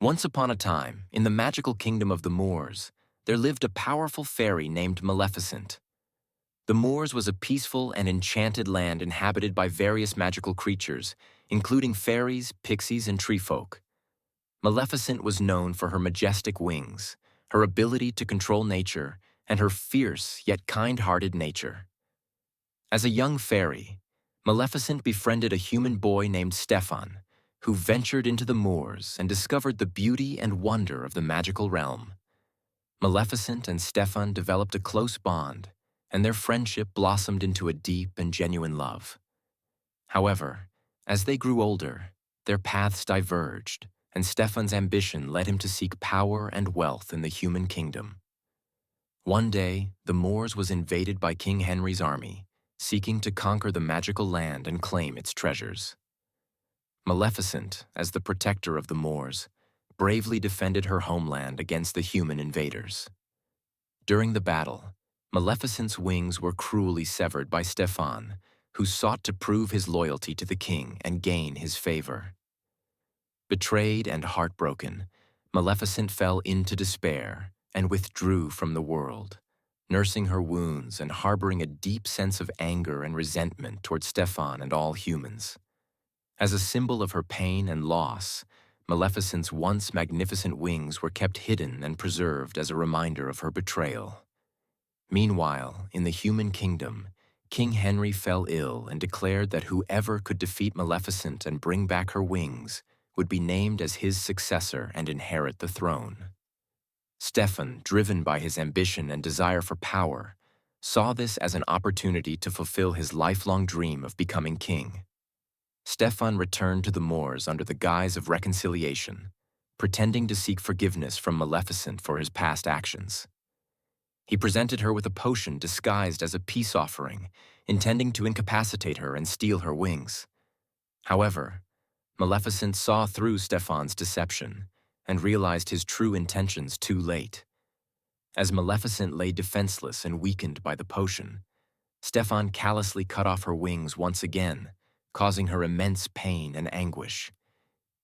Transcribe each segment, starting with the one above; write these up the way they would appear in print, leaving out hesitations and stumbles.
Once upon a time, in the magical kingdom of the Moors, there lived a powerful fairy named Maleficent. The Moors was a peaceful and enchanted land inhabited by various magical creatures, including fairies, pixies, and treefolk. Maleficent was known for her majestic wings, her ability to control nature, and her fierce yet kind-hearted nature. As a young fairy, Maleficent befriended a human boy named Stefan, who ventured into the moors and discovered the beauty and wonder of the magical realm. Maleficent and Stefan developed a close bond, and their friendship blossomed into a deep and genuine love. However, as they grew older, their paths diverged, and Stefan's ambition led him to seek power and wealth in the human kingdom. One day, the Moors was invaded by King Henry's army, seeking to conquer the magical land and claim its treasures. Maleficent, as the protector of the Moors, bravely defended her homeland against the human invaders. During the battle, Maleficent's wings were cruelly severed by Stefan, who sought to prove his loyalty to the king and gain his favor. Betrayed and heartbroken, Maleficent fell into despair and withdrew from the world, nursing her wounds and harboring a deep sense of anger and resentment toward Stefan and all humans. As a symbol of her pain and loss, Maleficent's once magnificent wings were kept hidden and preserved as a reminder of her betrayal. Meanwhile, in the human kingdom, King Henry fell ill and declared that whoever could defeat Maleficent and bring back her wings would be named as his successor and inherit the throne. Stefan, driven by his ambition and desire for power, saw this as an opportunity to fulfill his lifelong dream of becoming king. Stefan returned to the Moors under the guise of reconciliation, pretending to seek forgiveness from Maleficent for his past actions. He presented her with a potion disguised as a peace offering, intending to incapacitate her and steal her wings. However, Maleficent saw through Stefan's deception and realized his true intentions too late. As Maleficent lay defenseless and weakened by the potion, Stefan callously cut off her wings once again, causing her immense pain and anguish.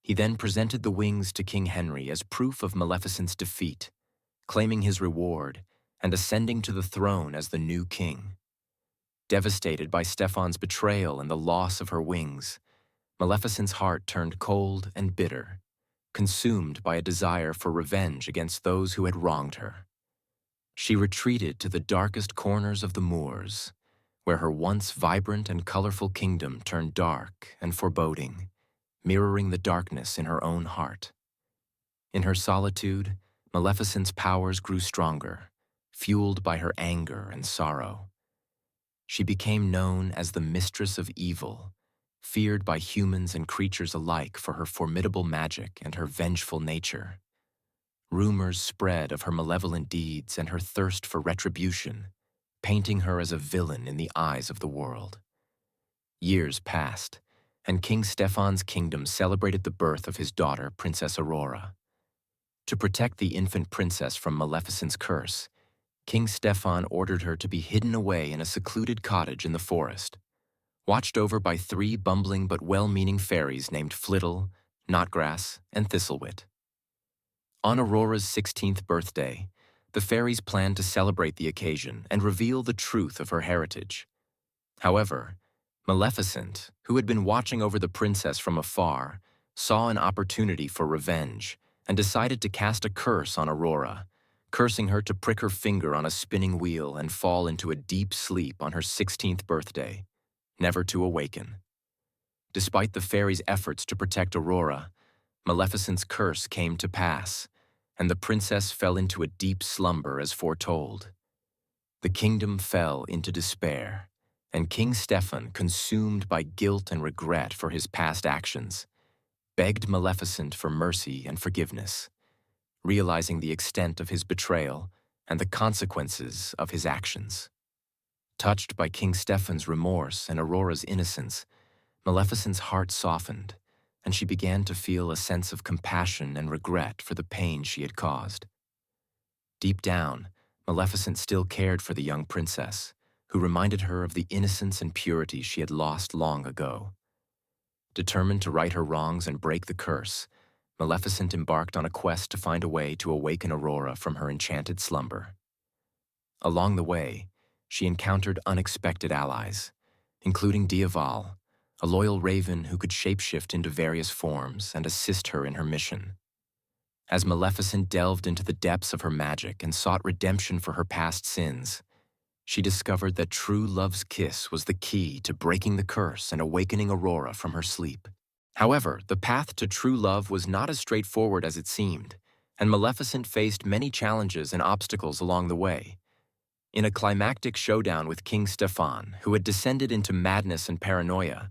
He then presented the wings to King Henry as proof of Maleficent's defeat, claiming his reward and ascending to the throne as the new king. Devastated by Stefan's betrayal and the loss of her wings, Maleficent's heart turned cold and bitter, consumed by a desire for revenge against those who had wronged her. She retreated to the darkest corners of the Moors, where her once vibrant and colorful kingdom turned dark and foreboding, mirroring the darkness in her own heart. In her solitude, Maleficent's powers grew stronger, fueled by her anger and sorrow. She became known as the Mistress of Evil, feared by humans and creatures alike for her formidable magic and her vengeful nature. Rumors spread of her malevolent deeds and her thirst for retribution, painting her as a villain in the eyes of the world. Years passed, and King Stefan's kingdom celebrated the birth of his daughter, Princess Aurora. To protect the infant princess from Maleficent's curse, King Stefan ordered her to be hidden away in a secluded cottage in the forest, watched over by 3 bumbling but well-meaning fairies named Flittle, Knotgrass, and Thistlewit. On Aurora's 16th birthday, the fairies planned to celebrate the occasion and reveal the truth of her heritage. However, Maleficent, who had been watching over the princess from afar, saw an opportunity for revenge and decided to cast a curse on Aurora, cursing her to prick her finger on a spinning wheel and fall into a deep sleep on her 16th birthday, never to awaken. Despite the fairies' efforts to protect Aurora, Maleficent's curse came to pass, and the princess fell into a deep slumber as foretold. The kingdom fell into despair, and King Stefan, consumed by guilt and regret for his past actions, begged Maleficent for mercy and forgiveness, realizing the extent of his betrayal and the consequences of his actions. Touched by King Stefan's remorse and Aurora's innocence, Maleficent's heart softened, and she began to feel a sense of compassion and regret for the pain she had caused. Deep down, Maleficent still cared for the young princess, who reminded her of the innocence and purity she had lost long ago. Determined to right her wrongs and break the curse, Maleficent embarked on a quest to find a way to awaken Aurora from her enchanted slumber. Along the way, she encountered unexpected allies, including Diaval, a loyal raven who could shapeshift into various forms and assist her in her mission. As Maleficent delved into the depths of her magic and sought redemption for her past sins, she discovered that true love's kiss was the key to breaking the curse and awakening Aurora from her sleep. However, the path to true love was not as straightforward as it seemed, and Maleficent faced many challenges and obstacles along the way. In a climactic showdown with King Stefan, who had descended into madness and paranoia,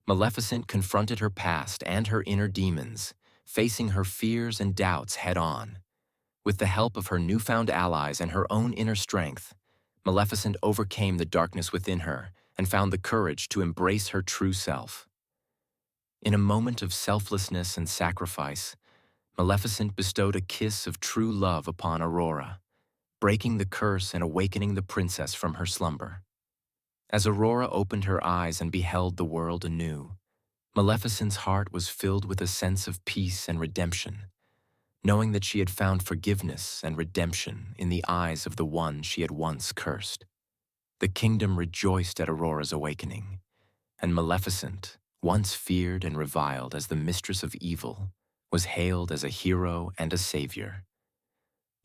Maleficent confronted her past and her inner demons, facing her fears and doubts head-on. With the help of her newfound allies and her own inner strength, Maleficent overcame the darkness within her and found the courage to embrace her true self. In a moment of selflessness and sacrifice, Maleficent bestowed a kiss of true love upon Aurora, breaking the curse and awakening the princess from her slumber. As Aurora opened her eyes and beheld the world anew, Maleficent's heart was filled with a sense of peace and redemption, knowing that she had found forgiveness and redemption in the eyes of the one she had once cursed. The kingdom rejoiced at Aurora's awakening, and Maleficent, once feared and reviled as the mistress of evil, was hailed as a hero and a savior.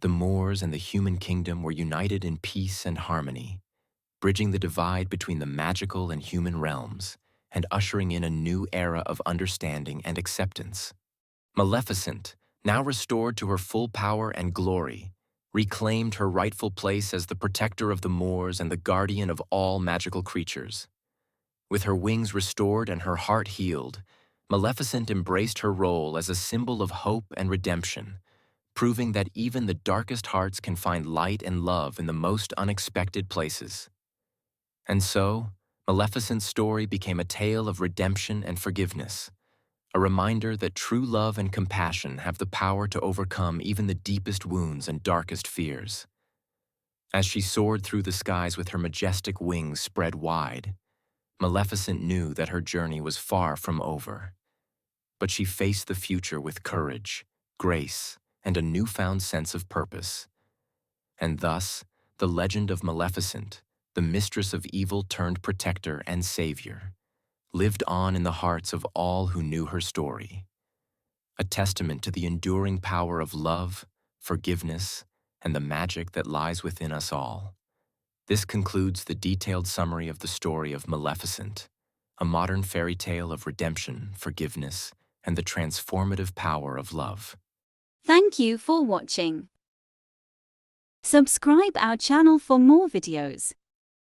The Moors and the human kingdom were united in peace and harmony, bridging the divide between the magical and human realms and ushering in a new era of understanding and acceptance. Maleficent, now restored to her full power and glory, reclaimed her rightful place as the protector of the Moors and the guardian of all magical creatures. With her wings restored and her heart healed, Maleficent embraced her role as a symbol of hope and redemption, proving that even the darkest hearts can find light and love in the most unexpected places. And so, Maleficent's story became a tale of redemption and forgiveness, a reminder that true love and compassion have the power to overcome even the deepest wounds and darkest fears. As she soared through the skies with her majestic wings spread wide, Maleficent knew that her journey was far from over. But she faced the future with courage, grace, and a newfound sense of purpose. And thus, the legend of Maleficent, the mistress of evil turned protector and savior, lived on in the hearts of all who knew her story. A testament to the enduring power of love, forgiveness, and the magic that lies within us all. This concludes the detailed summary of the story of Maleficent, a modern fairy tale of redemption, forgiveness, and the transformative power of love. Thank you for watching. Subscribe our channel for more videos.